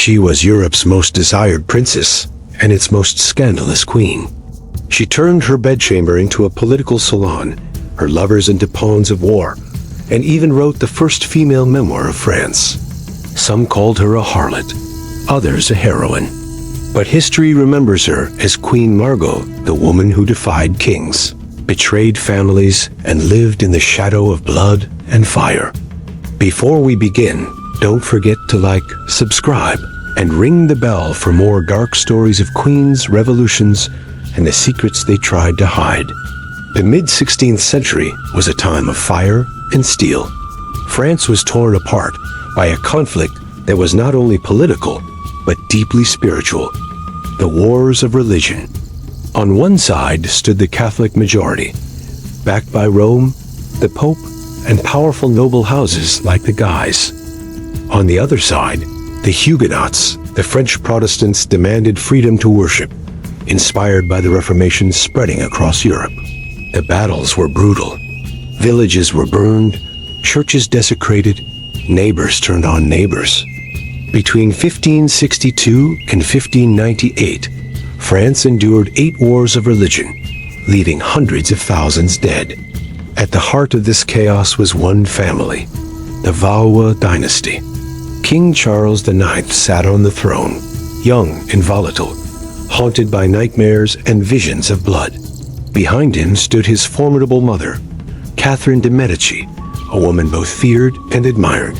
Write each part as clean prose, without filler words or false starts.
She was Europe's most desired princess and its most scandalous queen. She turned her bedchamber into a political salon, her lovers into pawns of war, and even wrote the first female memoir of France. Some called her a harlot, others a heroine. But history remembers her as Queen Margot, the woman who defied kings, betrayed families, and lived in the shadow of blood and fire. Before we begin, don't forget to like, subscribe, and ring the bell for more dark stories of queens, revolutions, and the secrets they tried to hide. The mid-16th century was a time of fire and steel. France was torn apart by a conflict that was not only political, but deeply spiritual: the wars of religion. On one side stood the Catholic majority, backed by Rome, the Pope, and powerful noble houses like the Guise. On the other side, the Huguenots, the French Protestants, demanded freedom to worship, inspired by the Reformation spreading across Europe. The battles were brutal. Villages were burned, churches desecrated, neighbors turned on neighbors. Between 1562 and 1598, France endured 8 wars of religion, leaving hundreds of thousands dead. At the heart of this chaos was one family, the Valois dynasty. King Charles IX sat on the throne, young and volatile, haunted by nightmares and visions of blood. Behind him stood his formidable mother, Catherine de' Medici, a woman both feared and admired,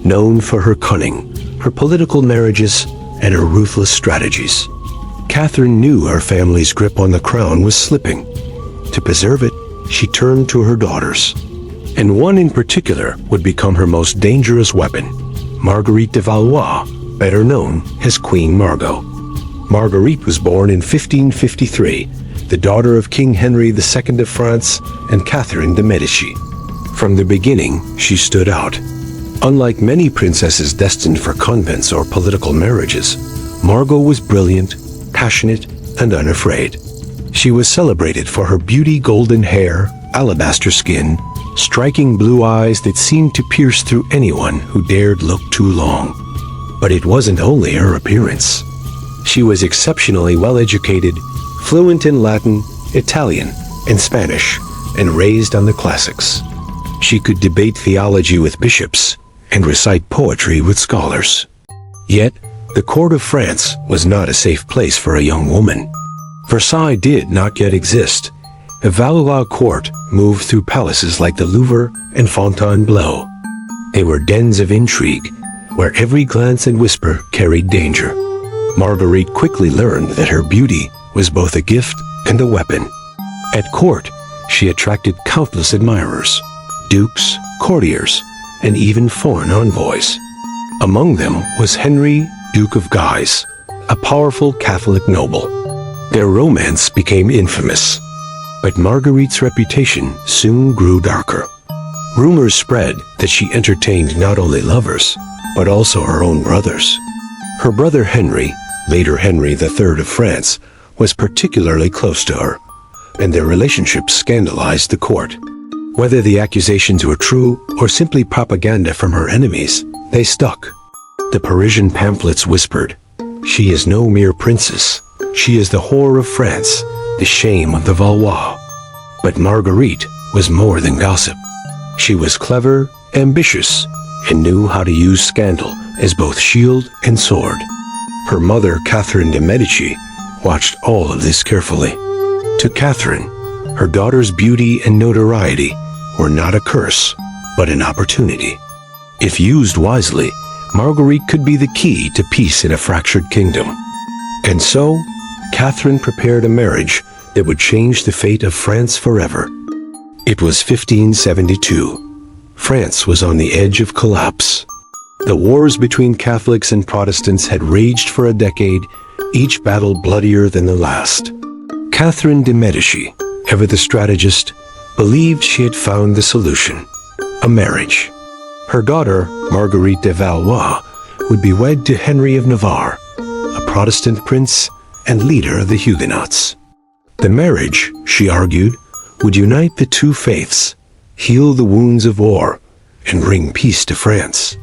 known for her cunning, her political marriages, and her ruthless strategies. Catherine knew her family's grip on the crown was slipping. To preserve it, she turned to her daughters, and one in particular would become her most dangerous weapon: Marguerite de Valois, better known as Queen Margot. Marguerite was born in 1553, the daughter of King Henry II of France and Catherine de' Medici. From the beginning, she stood out. Unlike many princesses destined for convents or political marriages, Margot was brilliant, passionate, and unafraid. She was celebrated for her beauty, golden hair, alabaster skin, striking blue eyes that seemed to pierce through anyone who dared look too long. But it wasn't only her appearance. She was exceptionally well-educated, fluent in Latin, Italian, and Spanish, and raised on the classics. She could debate theology with bishops and recite poetry with scholars. Yet, the court of France was not a safe place for a young woman. Versailles did not yet exist. The Valois court moved through palaces like the Louvre and Fontainebleau. They were dens of intrigue, where every glance and whisper carried danger. Marguerite quickly learned that her beauty was both a gift and a weapon. At court, she attracted countless admirers, dukes, courtiers, and even foreign envoys. Among them was Henry, Duke of Guise, a powerful Catholic noble. Their romance became infamous, but Marguerite's reputation soon grew darker. Rumors spread that she entertained not only lovers, but also her own brothers. Her brother Henry, later Henry III of France, was particularly close to her, and their relationship scandalized the court. Whether the accusations were true or simply propaganda from her enemies, they stuck. The Parisian pamphlets whispered, "She is no mere princess. She is the whore of France, the shame of the Valois." But Marguerite was more than gossip. She was clever, ambitious, and knew how to use scandal as both shield and sword. Her mother, Catherine de' Medici, watched all of this carefully. To Catherine, her daughter's beauty and notoriety were not a curse, but an opportunity. If used wisely, Marguerite could be the key to peace in a fractured kingdom. And so, Catherine prepared a marriage that would change the fate of France forever. It was 1572. France was on the edge of collapse. The wars between Catholics and Protestants had raged for a decade, each battle bloodier than the last. Catherine de' Medici, ever the strategist, believed she had found the solution: a marriage. Her daughter, Marguerite de Valois, would be wed to Henry of Navarre, a Protestant prince and leader of the Huguenots. The marriage, she argued, would unite the two faiths, heal the wounds of war, and bring peace to France.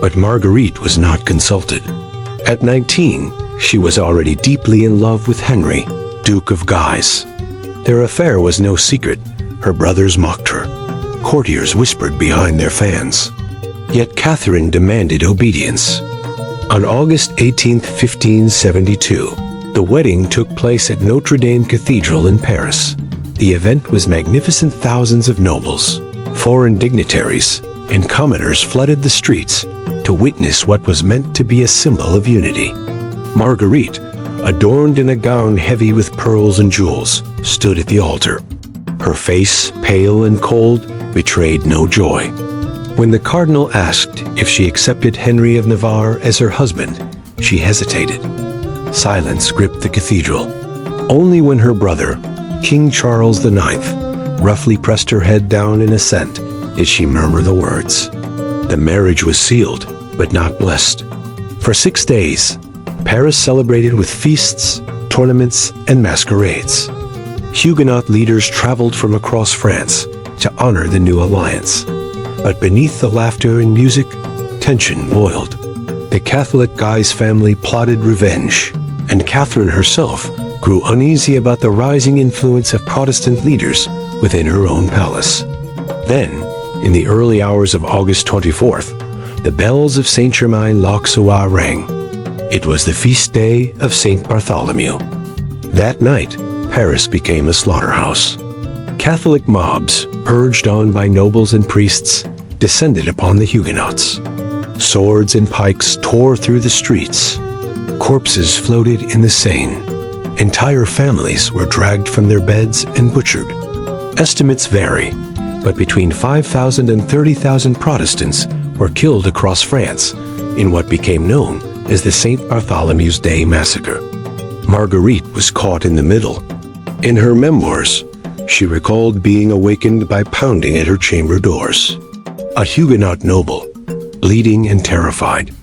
But Marguerite was not consulted. At 19, she was already deeply in love with Henry, Duke of Guise. Their affair was no secret. Her brothers mocked her. Courtiers whispered behind their fans. Yet Catherine demanded obedience. On August 18, 1572, the wedding took place at Notre Dame Cathedral in Paris. The event was magnificent. Thousands of nobles, foreign dignitaries, and commoners flooded the streets to witness what was meant to be a symbol of unity. Marguerite, adorned in a gown heavy with pearls and jewels, stood at the altar. Her face, pale and cold, betrayed no joy. When the cardinal asked if she accepted Henry of Navarre as her husband, she hesitated. Silence gripped the cathedral. Only when her brother, King Charles IX, roughly pressed her head down in assent did she murmur the words. The marriage was sealed, but not blessed. For 6 days, Paris celebrated with feasts, tournaments, and masquerades. Huguenot leaders traveled from across France to honor the new alliance. But beneath the laughter and music, tension boiled. The Catholic Guise family plotted revenge, and Catherine herself grew uneasy about the rising influence of Protestant leaders within her own palace. Then, in the early hours of August 24th, the bells of Saint-Germain-l'Auxerrois rang. It was the feast day of Saint Bartholomew. That night, Paris became a slaughterhouse. Catholic mobs, urged on by nobles and priests, descended upon the Huguenots. Swords and pikes tore through the streets. Corpses floated in the Seine. Entire families were dragged from their beds and butchered. Estimates vary, but between 5,000 and 30,000 Protestants were killed across France in what became known as the St. Bartholomew's Day Massacre. Marguerite was caught in the middle. In her memoirs, she recalled being awakened by pounding at her chamber doors. A Huguenot noble, bleeding and terrified,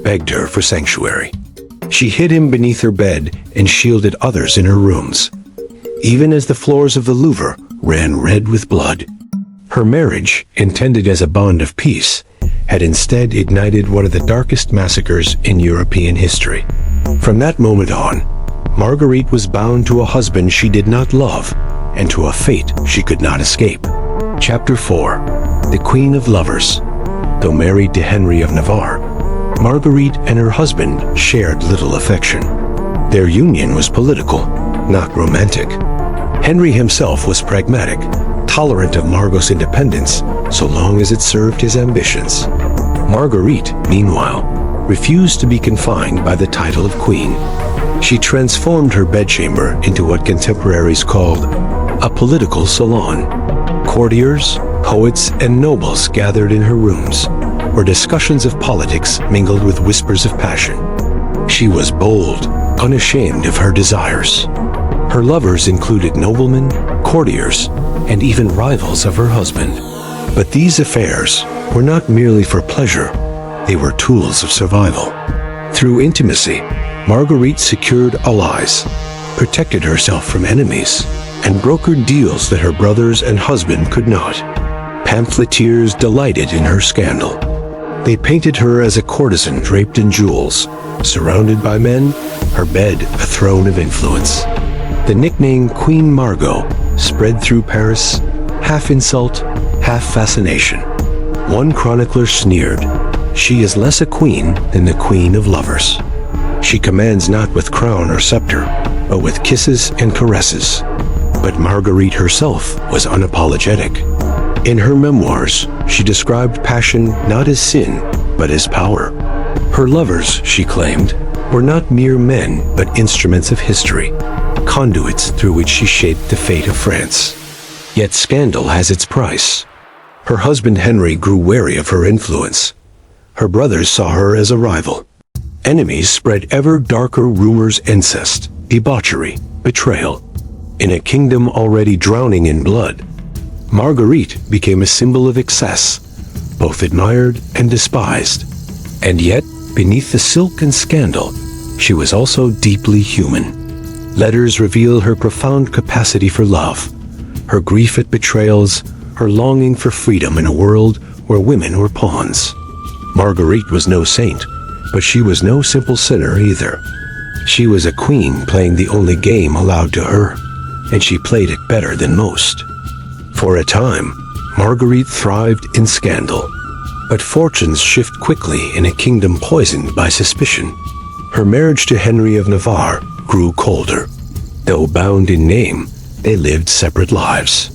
begged her for sanctuary. She hid him beneath her bed and shielded others in her rooms, even as the floors of the Louvre ran red with blood. Her marriage, intended as a bond of peace, had instead ignited one of the darkest massacres in European history. From that moment on, Marguerite was bound to a husband she did not love and to a fate she could not escape. Chapter 4. The Queen of Lovers. Though married to Henry of Navarre, Marguerite and her husband shared little affection. Their union was political, not romantic. Henry himself was pragmatic, tolerant of Margot's independence so long as it served his ambitions. Marguerite, meanwhile, refused to be confined by the title of queen. She transformed her bedchamber into what contemporaries called a political salon. Courtiers, poets, and nobles gathered in her rooms, where discussions of politics mingled with whispers of passion. She was bold, unashamed of her desires. Her lovers included noblemen, courtiers, and even rivals of her husband. But these affairs were not merely for pleasure, they were tools of survival. Through intimacy, Marguerite secured allies, protected herself from enemies, and brokered deals that her brothers and husband could not. Pamphleteers delighted in her scandal. They painted her as a courtesan draped in jewels, surrounded by men, her bed a throne of influence. The nickname Queen Margot spread through Paris, half insult, half fascination. One chronicler sneered, "She is less a queen than the queen of lovers. She commands not with crown or scepter, but with kisses and caresses." But Marguerite herself was unapologetic. In her memoirs, she described passion not as sin, but as power. Her lovers, she claimed, were not mere men, but instruments of history, conduits through which she shaped the fate of France. Yet scandal has its price. Her husband Henry grew wary of her influence. Her brothers saw her as a rival. Enemies spread ever darker rumors, incest, debauchery, betrayal. In a kingdom already drowning in blood, Marguerite became a symbol of excess, both admired and despised. And yet, beneath the silk and scandal, she was also deeply human. Letters reveal her profound capacity for love, her grief at betrayals, her longing for freedom in a world where women were pawns. Marguerite was no saint, But she was no simple sinner either. She was a queen playing the only game allowed to her, and she played it better than most. For a time, Marguerite thrived in scandal, but fortunes shift quickly in a kingdom poisoned by suspicion. Her marriage to Henry of Navarre grew colder. Though bound in name, they lived separate lives.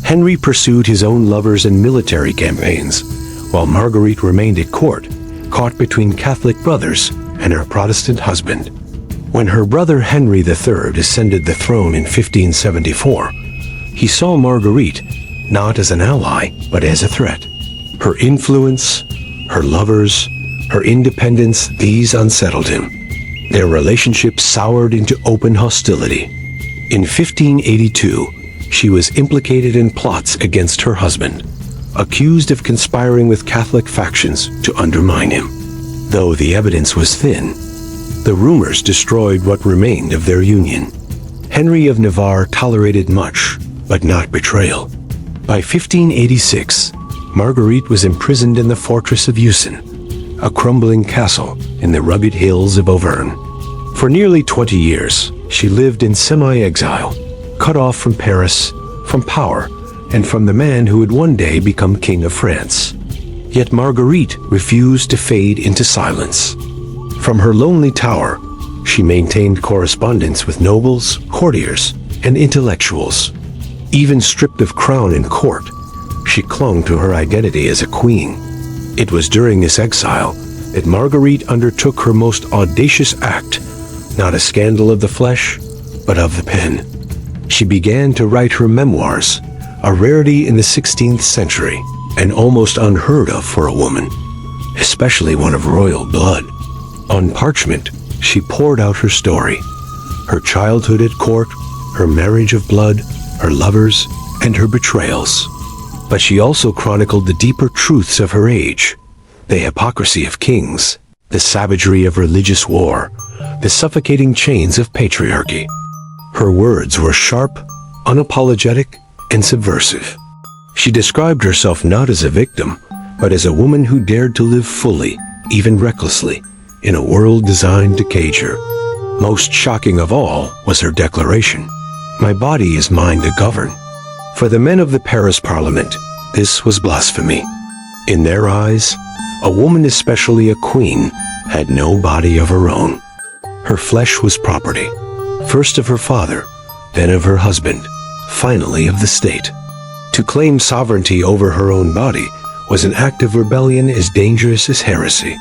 Henry pursued his own lovers and military campaigns, while Marguerite remained at court, caught between Catholic brothers and her Protestant husband. When her brother Henry III ascended the throne in 1574, he saw Marguerite not as an ally, but as a threat. Her influence, her lovers, her independence, these unsettled him. Their relationship soured into open hostility. In 1582, she was implicated in plots against her husband, accused of conspiring with Catholic factions to undermine him. Though the evidence was thin, the rumors destroyed what remained of their union. Henry of Navarre tolerated much, but not betrayal. By 1586, Marguerite was imprisoned in the fortress of Usen, a crumbling castle in the rugged hills of Auvergne. For nearly 20 years, she lived in semi-exile, cut off from Paris, from power, and from the man who would one day become King of France. Yet Marguerite refused to fade into silence. From her lonely tower, she maintained correspondence with nobles, courtiers, and intellectuals. Even stripped of crown and court, she clung to her identity as a queen. It was during this exile that Marguerite undertook her most audacious act, not a scandal of the flesh, but of the pen. She began to write her memoirs, a rarity in the 16th century, and almost unheard of for a woman, especially one of royal blood. On parchment, she poured out her story, her childhood at court, her marriage of blood, her lovers, and her betrayals. But she also chronicled the deeper truths of her age, the hypocrisy of kings, the savagery of religious war, the suffocating chains of patriarchy. Her words were sharp, unapologetic, and subversive. She described herself not as a victim, but as a woman who dared to live fully, even recklessly, in a world designed to cage her. Most shocking of all was her declaration, "My body is mine to govern." For the men of the Paris Parliament, this was blasphemy. In their eyes, a woman, especially a queen, had no body of her own. Her flesh was property, first of her father, then of her husband, finally of the state. To claim sovereignty over her own body was an act of rebellion as dangerous as heresy.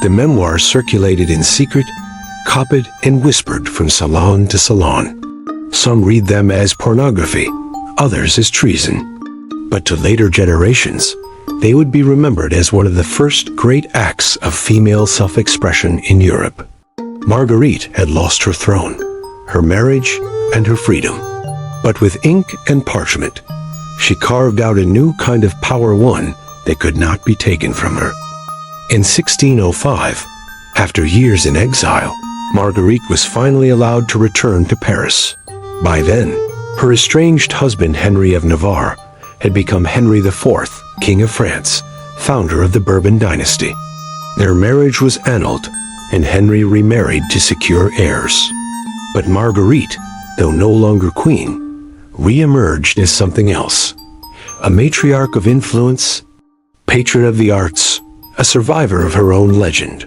The memoirs circulated in secret, copied and whispered from salon to salon. Some read them as pornography, others as treason. But to later generations, they would be remembered as one of the first great acts of female self-expression in Europe. Marguerite had lost her throne, her marriage, and her freedom. But with ink and parchment, she carved out a new kind of power, one that could not be taken from her. In 1605, after years in exile, Marguerite was finally allowed to return to Paris. By then, her estranged husband Henry of Navarre had become Henry IV, King of France, founder of the Bourbon dynasty. Their marriage was annulled, and Henry remarried to secure heirs. But Marguerite, though no longer queen, re-emerged as something else. A matriarch of influence, patron of the arts, a survivor of her own legend.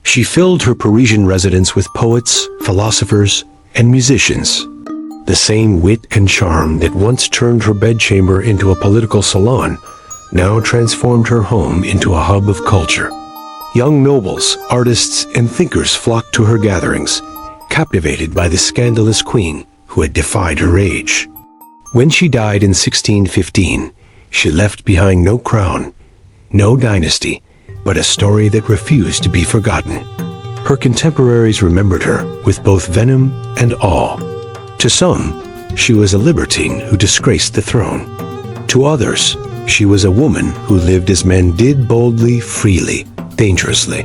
She filled her Parisian residence with poets, philosophers, and musicians. The same wit and charm that once turned her bedchamber into a political salon now transformed her home into a hub of culture. Young nobles, artists, and thinkers flocked to her gatherings, captivated by the scandalous queen who had defied her age. When she died in 1615, she left behind no crown, no dynasty, but a story that refused to be forgotten. Her contemporaries remembered her with both venom and awe. To some, she was a libertine who disgraced the throne. To others, she was a woman who lived as men did, boldly, freely, dangerously.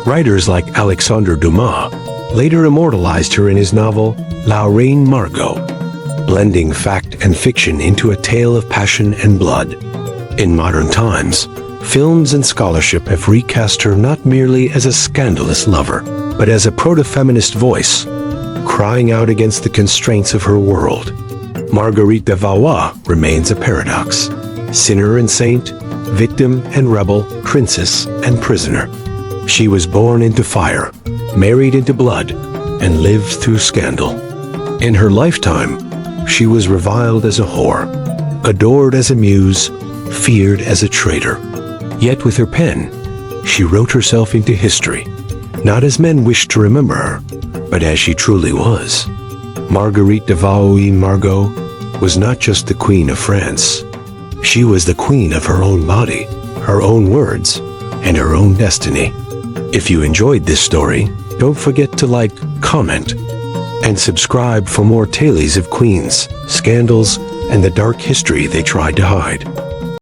Writers like Alexandre Dumas later immortalized her in his novel La Reine Margot, blending fact and fiction into a tale of passion and blood. In modern times, Films and scholarship have recast her not merely as a scandalous lover, but as a proto-feminist voice, crying out against the constraints of her world. Marguerite de Valois remains a paradox. Sinner and saint, victim and rebel, princess and prisoner. She was born into fire, married into blood, and lived through scandal. In her lifetime, she was reviled as a whore, adored as a muse, feared as a traitor. Yet with her pen, she wrote herself into history, not as men wished to remember her, but as she truly was. Marguerite de Valois Margot was not just the Queen of France. She was the queen of her own body, her own words, and her own destiny. If you enjoyed this story, don't forget to like, comment, and subscribe for more tales of queens, scandals, and the dark history they tried to hide.